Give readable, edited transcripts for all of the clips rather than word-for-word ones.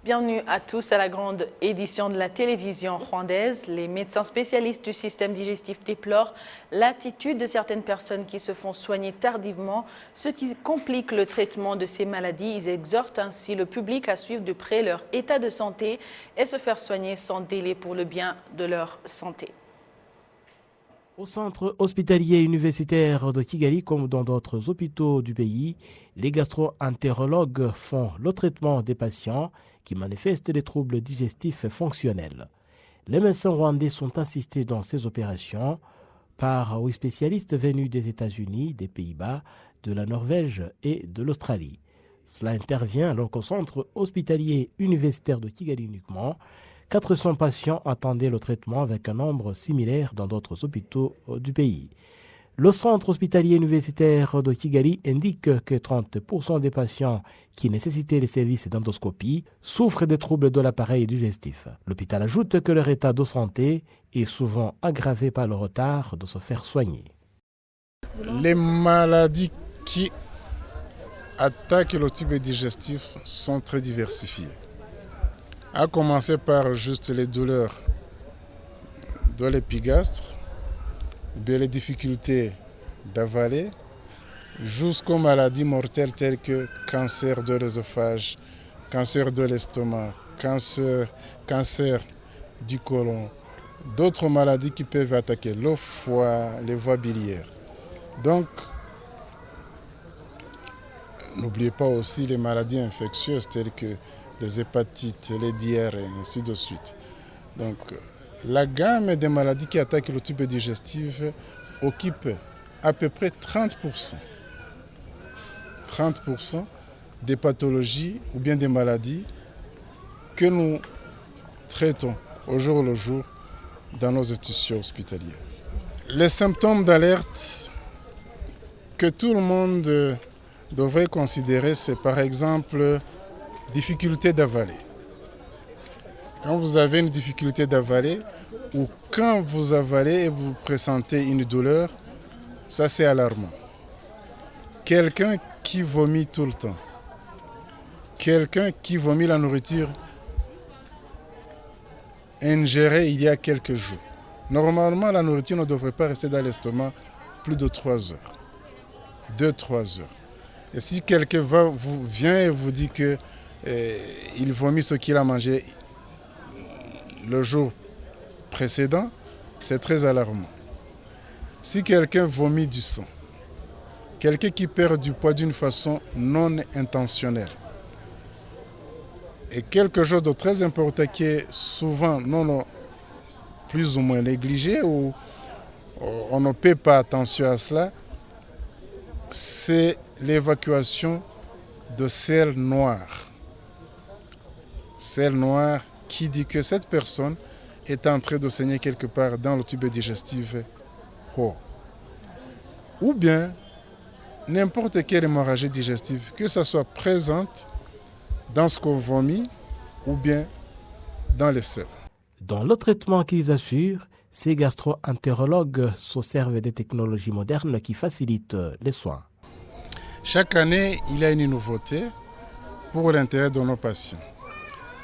Bienvenue à tous à la grande édition de la télévision rwandaise. Les médecins spécialistes du système digestif déplorent l'attitude de certaines personnes qui se font soigner tardivement, ce qui complique le traitement de ces maladies. Ils exhortent ainsi le public à suivre de près leur état de santé et se faire soigner sans délai pour le bien de leur santé. Au centre hospitalier universitaire de Kigali, comme dans d'autres hôpitaux du pays, les gastro-entérologues font le traitement des patients qui manifestent des troubles digestifs fonctionnels. Les médecins rwandais sont assistés dans ces opérations par 8 spécialistes venus des États-Unis, des Pays-Bas, de la Norvège et de l'Australie. Cela intervient alors qu'au centre hospitalier universitaire de Kigali uniquement, 400 patients attendaient le traitement avec un nombre similaire dans d'autres hôpitaux du pays. Le centre hospitalier universitaire de Kigali indique que 30% des patients qui nécessitaient les services d'endoscopie souffrent des troubles de l'appareil digestif. L'hôpital ajoute que leur état de santé est souvent aggravé par le retard de se faire soigner. Les maladies qui attaquent le tube digestif sont très diversifiées. À commencer par juste les douleurs de l'épigastre, bien les difficultés d'avaler, jusqu'aux maladies mortelles telles que cancer de l'œsophage, cancer de l'estomac, cancer du côlon, d'autres maladies qui peuvent attaquer le foie, les voies biliaires. Donc, n'oubliez pas aussi les maladies infectieuses telles que les hépatites, les diarrhées, et ainsi de suite. Donc, la gamme des maladies qui attaquent le tube digestif occupe à peu près 30%. 30% des pathologies ou bien des maladies que nous traitons au jour le jour dans nos institutions hospitalières. Les symptômes d'alerte que tout le monde devrait considérer, c'est par exemple difficulté d'avaler. Quand vous avez une difficulté d'avaler ou quand vous avalez et vous pressentez une douleur, ça c'est alarmant. Quelqu'un qui vomit tout le temps, quelqu'un qui vomit la nourriture ingérée il y a quelques jours. Normalement, la nourriture ne devrait pas rester dans l'estomac plus de 3 heures. 2-3 heures. Et si quelqu'un vient et vous dit que il vomit ce qu'il a mangé le jour précédent, c'est très alarmant. Si quelqu'un vomit du sang, quelqu'un qui perd du poids d'une façon non intentionnelle, et quelque chose de très important qui est souvent plus ou moins négligé ou on ne paie pas attention à cela, c'est l'évacuation de sel noir. Sel noir qui dit que cette personne est en train de saigner quelque part dans le tube digestif haut. Ou bien n'importe quelle hémorragie digestive, que ça soit présente dans ce qu'on vomit ou bien dans les selles. Dans le traitement qu'ils assurent, ces gastro-entérologues se servent des technologies modernes qui facilitent les soins. Chaque année, il y a une nouveauté pour l'intérêt de nos patients.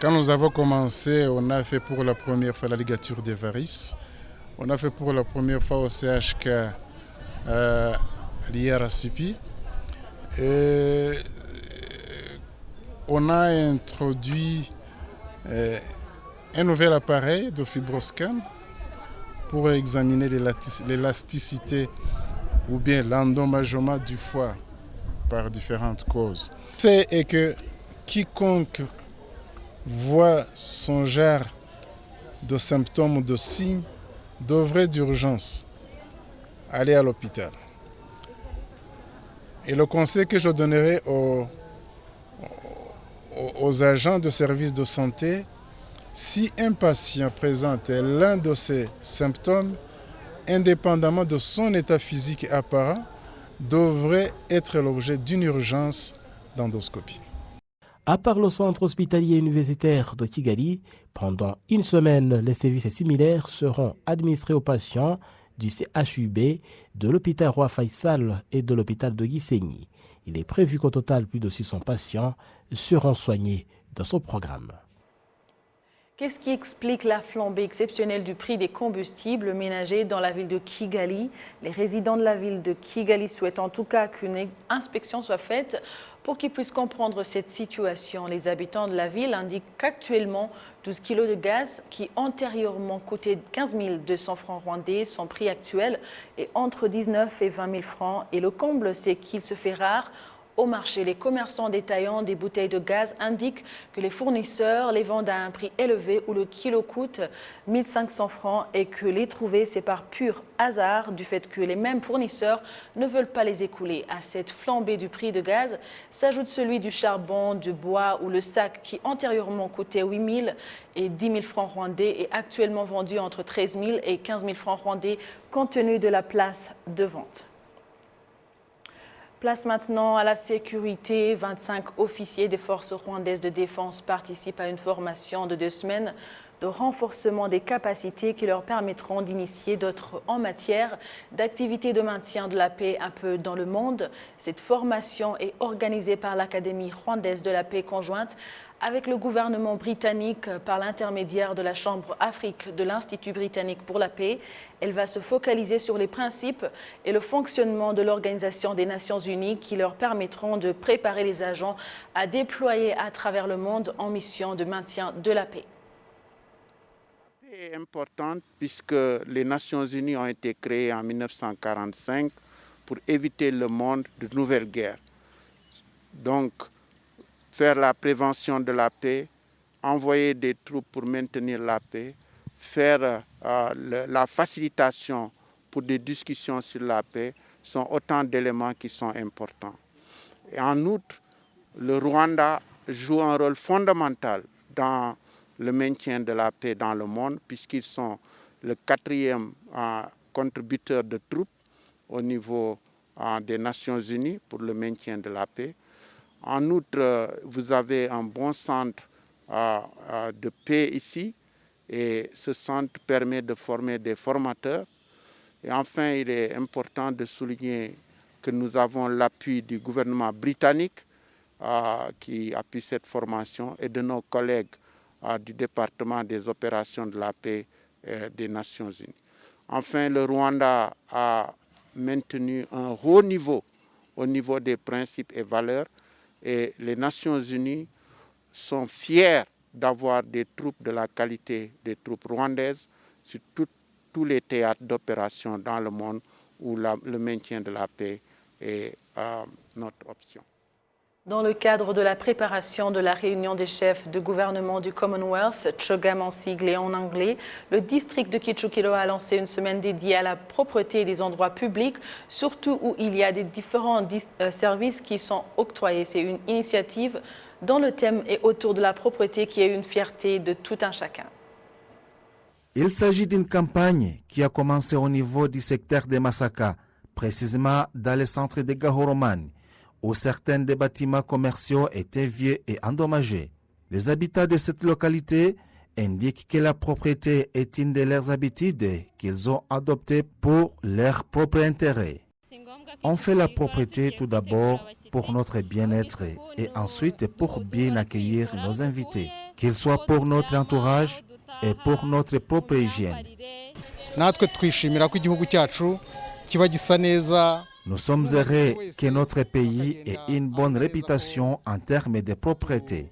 Quand nous avons commencé, on a fait pour la première fois la ligature des varices. On a fait pour la première fois au CHK l'IRCP. On a introduit un nouvel appareil de fibroscan pour examiner l'élasticité ou bien l'endommagement du foie par différentes causes. C'est que quiconque voit son genre de symptômes ou de signes devrait d'urgence aller à l'hôpital. Et le conseil que je donnerai aux agents de services de santé, si un patient présente l'un de ces symptômes, indépendamment de son état physique apparent, devrait être l'objet d'une urgence d'endoscopie. À part le centre hospitalier universitaire de Kigali, pendant une semaine, les services similaires seront administrés aux patients du CHUB, de l'hôpital Roi Faisal et de l'hôpital de Gisenyi. Il est prévu qu'au total, plus de 600 patients seront soignés dans ce programme. Qu'est-ce qui explique la flambée exceptionnelle du prix des combustibles ménagers dans la ville de Kigali? Les résidents de la ville de Kigali souhaitent en tout cas qu'une inspection soit faite pour qu'ils puissent comprendre cette situation. Les habitants de la ville indiquent qu'actuellement, 12 kg de gaz qui antérieurement coûtaient 15 200 francs rwandais, son prix actuel est entre 19 et 20 000 francs. Et le comble, c'est qu'il se fait rare. Au marché, les commerçants détaillants des bouteilles de gaz indiquent que les fournisseurs les vendent à un prix élevé où le kilo coûte 1500 francs et que les trouver, c'est par pur hasard du fait que les mêmes fournisseurs ne veulent pas les écouler. À cette flambée du prix de gaz s'ajoute celui du charbon, du bois ou le sac qui antérieurement coûtait 8 000 et 10 000 francs rwandais est actuellement vendu entre 13 000 et 15 000 francs rwandais compte tenu de la place de vente. Place maintenant à la sécurité. 25 officiers des forces rwandaises de défense participent à une formation de 2 semaines de renforcement des capacités qui leur permettront d'initier d'autres en matière d'activités de maintien de la paix un peu dans le monde. Cette formation est organisée par l'Académie rwandaise de la paix conjointe avec le gouvernement britannique par l'intermédiaire de la Chambre Afrique de l'Institut britannique pour la paix. Elle va se focaliser sur les principes et le fonctionnement de l'Organisation des Nations Unies qui leur permettront de préparer les agents à déployer à travers le monde en mission de maintien de la paix. La paix est importante puisque les Nations Unies ont été créées en 1945 pour éviter le monde de nouvelles guerres. Donc, faire la prévention de la paix, envoyer des troupes pour maintenir la paix, faire la facilitation pour des discussions sur la paix sont autant d'éléments qui sont importants. Et en outre, le Rwanda joue un rôle fondamental dans le maintien de la paix dans le monde puisqu'ils sont le 4e contributeur de troupes au niveau des Nations Unies pour le maintien de la paix. En outre, vous avez un bon centre de paix ici et ce centre permet de former des formateurs. Et enfin, il est important de souligner que nous avons l'appui du gouvernement britannique qui appuie cette formation et de nos collègues du département des opérations de la paix des Nations Unies. Enfin, le Rwanda a maintenu un haut niveau au niveau des principes et valeurs. Et les Nations Unies sont fiers d'avoir des troupes de la qualité des troupes rwandaises sur tous les théâtres d'opération dans le monde où le maintien de la paix est notre option. Dans le cadre de la préparation de la réunion des chefs de gouvernement du Commonwealth, CHOGM en sigle et en anglais, le district de Kichukiro a lancé une semaine dédiée à la propreté des endroits publics, surtout où il y a des différents services qui sont octroyés. C'est une initiative dont le thème est autour de la propreté qui est une fierté de tout un chacun. Il s'agit d'une campagne qui a commencé au niveau du secteur de Masaka, précisément dans le centre de Gahoroman, où certains des bâtiments commerciaux étaient vieux et endommagés. Les habitants de cette localité indiquent que la propreté est une de leurs habitudes qu'ils ont adoptées pour leur propre intérêt. On fait la propreté tout d'abord pour notre bien-être et ensuite pour bien accueillir nos invités, qu'ils soient pour notre entourage et pour notre propre hygiène. Nous sommes heureux que notre pays ait une bonne réputation en termes de propreté.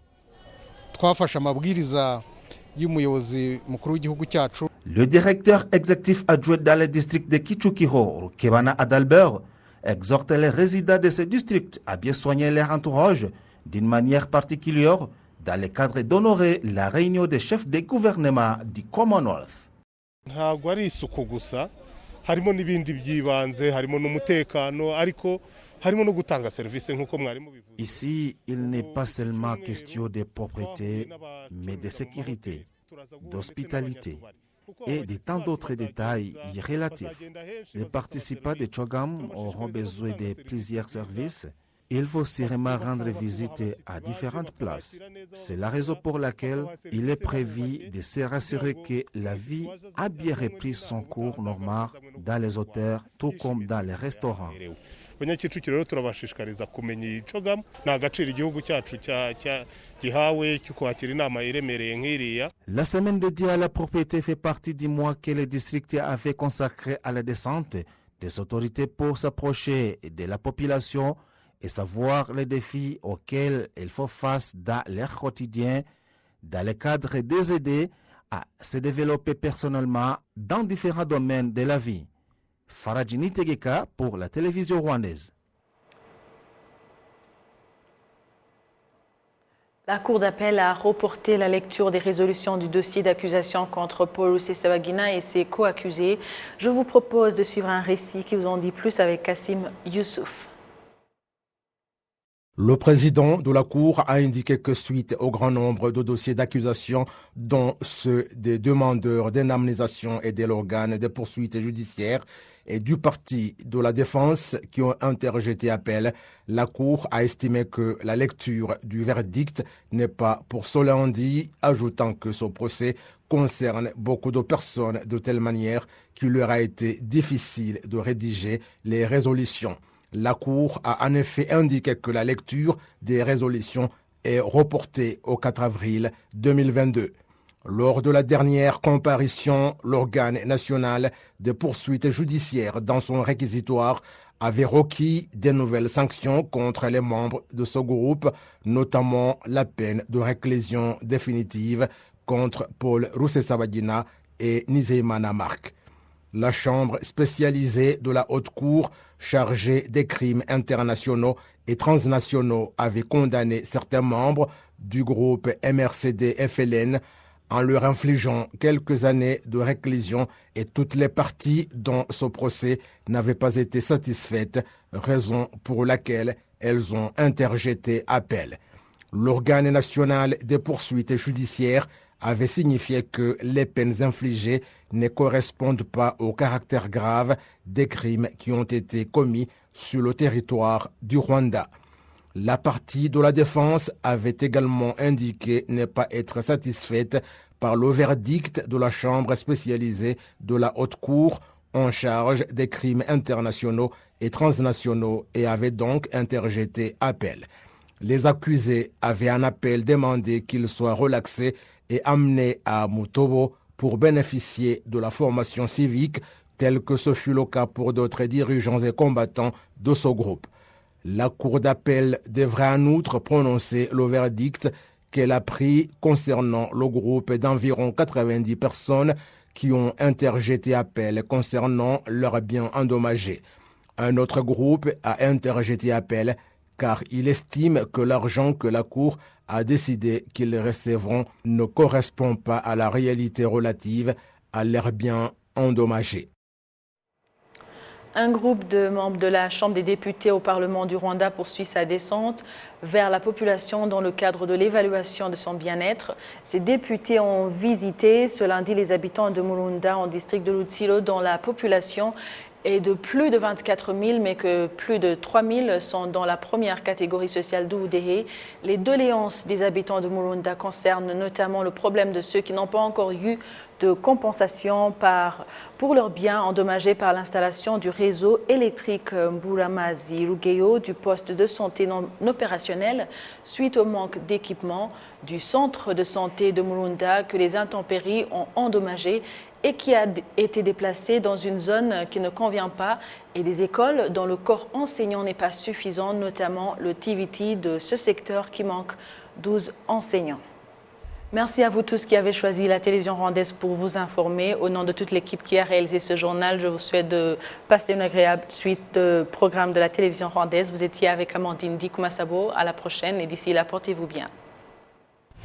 Le directeur exécutif adjoint dans le district de Kichukiro, Kebana Adalbert, exhorte les résidents de ce district à bien soigner leur entourage d'une manière particulière dans le cadre d'honorer la réunion des chefs de gouvernement du Commonwealth. harimo n'ibindi byibanze harimo n'umutekano ariko harimo no gutanga service nkuko mwari mubivuze. Ici, il n'est pas seulement question de propreté, mais de sécurité, d'hospitalité et de tant d'autres détails relatifs. Les participants de CHOGM auront besoin de plusieurs services. Il faut sûrement rendre visite à différentes places. C'est la raison pour laquelle il est prévu de se rassurer que la vie a bien repris son cours normal dans les hôtels, tout comme dans les restaurants. abanyakicukiro rero turabashishikariza kumenya iyi CHOGM ni agaciro igihugu cyacu gihawe cyo kwakira inama iremereye nk'iriya. La semaine dédiée à la propriété fait partie du mois que le district avait consacré à la descente des autorités pour s'approcher de la population et savoir les défis auxquels ils font face dans leur quotidien, dans le cadre des aider à se développer personnellement dans différents domaines de la vie. Faradjini Tegeka pour la télévision rwandaise. La Cour d'appel a reporté la lecture des résolutions du dossier d'accusation contre Paul Rusesabagina et ses co-accusés. Je vous propose de suivre un récit qui vous en dit plus avec Kassim Youssouf. Le président de la Cour a indiqué que suite au grand nombre de dossiers d'accusation, dont ceux des demandeurs d'indemnisation et de l'organe de poursuite judiciaire et du parti de la défense qui ont interjeté appel, la Cour a estimé que la lecture du verdict n'est pas pour ce lundi, ajoutant que ce procès concerne beaucoup de personnes de telle manière qu'il leur a été difficile de rédiger les résolutions. La Cour a en effet indiqué que la lecture des résolutions est reportée au 4 avril 2022. Lors de la dernière comparution, l'organe national de poursuite judiciaire dans son réquisitoire avait requis de nouvelles sanctions contre les membres de ce groupe, notamment la peine de réclusion définitive contre Paul Rusesabagina et Nizeyimana Mark. La chambre spécialisée de la Haute Cour chargée des crimes internationaux et transnationaux avait condamné certains membres du groupe MRCD-FLN en leur infligeant quelques années de réclusion et toutes les parties dont ce procès n'avaient pas été satisfaites, raison pour laquelle elles ont interjeté appel. L'organe national des poursuites judiciaires avait signifié que les peines infligées ne correspondent pas au caractère grave des crimes qui ont été commis sur le territoire du Rwanda. La partie de la défense avait également indiqué ne pas être satisfaite par le verdict de la Chambre spécialisée de la Haute Cour en charge des crimes internationaux et transnationaux et avait donc interjeté appel. Les accusés avaient en appel demandé qu'ils soient relaxés et amenés à Mutobo pour bénéficier de la formation civique, tel que ce fut le cas pour d'autres dirigeants et combattants de ce groupe. La Cour d'appel devrait en outre prononcer le verdict qu'elle a pris concernant le groupe d'environ 90 personnes qui ont interjeté appel concernant leurs biens endommagés. Un autre groupe a interjeté appel car il estime que l'argent que la Cour a décidé qu'ils recevront ne correspond pas à la réalité relative à leurs biens endommagés. Un groupe de membres de la Chambre des députés au Parlement du Rwanda poursuit sa descente vers la population dans le cadre de l'évaluation de son bien-être. Ces députés ont visité ce lundi les habitants de Mulunda en district de Lutsiro dont la population est de plus de 24 000, mais que plus de 3 000 sont dans la première catégorie sociale d'Oudehe. Les doléances des habitants de Mulunda concernent notamment le problème de ceux qui n'ont pas encore eu de compensation pour leurs biens endommagés par l'installation du réseau électrique Mburamazi Rugeyo du poste de santé non opérationnel suite au manque d'équipement du centre de santé de Mulunda que les intempéries ont endommagé et qui a été déplacé dans une zone qui ne convient pas et des écoles dont le corps enseignant n'est pas suffisant, notamment le TVT de ce secteur qui manque 12 enseignants. Merci à vous tous qui avez choisi la télévision rwandaise pour vous informer. Au nom de toute l'équipe qui a réalisé ce journal, je vous souhaite de passer une agréable suite de programmes de la télévision rwandaise. Vous étiez avec Amandine Dikumasabo. À la prochaine et d'ici là, portez-vous bien.